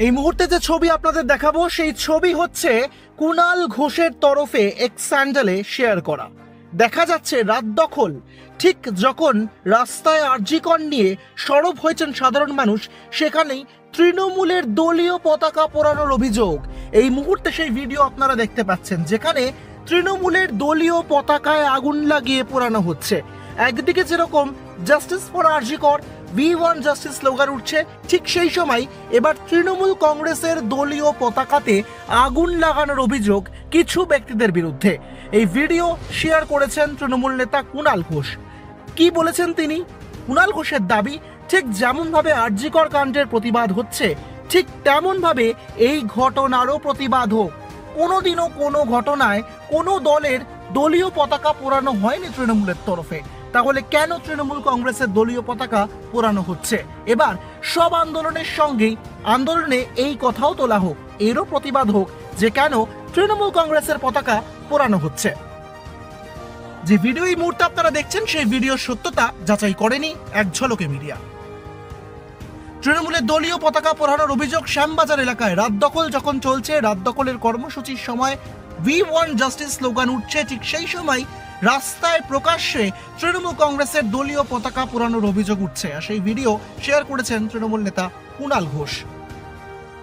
এই মুহূর্তে যে ছবি আপনাদের দেখাবো সেই ছবি হচ্ছে কুণাল ঘোষের তরফে এক্স স্যান্ডেলে শেয়ার করা। দেখা যাচ্ছে রাত দখল, ঠিক যখন রাস্তায় আরজিকর নিয়ে সরব হয়েছেন সাধারণ মানুষ, সেখানেই তৃণমূলের দলীয় পতাকা পোড়ানোর অভিযোগ। এই মুহূর্তে সেই ভিডিও আপনারা দেখতে পাচ্ছেন, যেখানে তৃণমূলের দলীয় পতাকায় আগুন লাগিয়ে পোড়ানো হচ্ছে। একদিকে যেরকম justice for RG Kar, we want justice slogan উঠছে, ঠিক সেই সময় এবার তৃণমূল কংগ্রেসের দলীয় পতাকাতে আগুন লাগানোর অভিযোগ কিছু ব্যক্তিদের বিরুদ্ধে। এই ভিডিও শেয়ার করেছেন তৃণমূল নেতা কুণাল ঘোষ। কি বলেছেন তিনি? কুণাল ঘোষের দাবি, ঠিক যেমনভাবে আরজিকর কাণ্ডের প্রতিবাদ হচ্ছে, ঠিক তেমনভাবে এই ঘটনারও প্রতিবাদ হোক। কোনোদিনও কোনো ঘটনায় কোনো দলের দলীয় পতাকা পোড়ানো হয়নি তৃণমূলের তরফে, তাহলে কেন তৃণমূল কংগ্রেসের দলীয় পতাকা পোড়ানো হচ্ছে? এবার সব আন্দোলনের সঙ্গেই আন্দোলনে এই কথাও তোলা হোক, এরও প্রতিবাদ হোক যে কেন তৃণমূল কংগ্রেসের পতাকা পোড়ানো হচ্ছে। যে ভিডিও এই মুহূর্তে আপনারা দেখছেন সেই ভিডিওর সত্যতা যাচাই করেনি এক ঝলকে মিডিয়া। তৃণমূলের দলীয় পতাকা পোড়ানোর অভিযোগ শ্যামবাজার এলাকায়। রাত দখল যখন চলছে, রাত দখলের কর্মসূচির সময় উই ওয়ান্ট জাস্টিস স্লোগান উঠছে, ঠিক সেই সময় রাস্তায় প্রকাশ্যে তৃণমূল কংগ্রেসের দলীয় পতাকা পোড়ানোর অভিযোগ উঠছে। আর সেই ভিডিও শেয়ার করেছেন তৃণমূল নেতা কুণাল ঘোষ।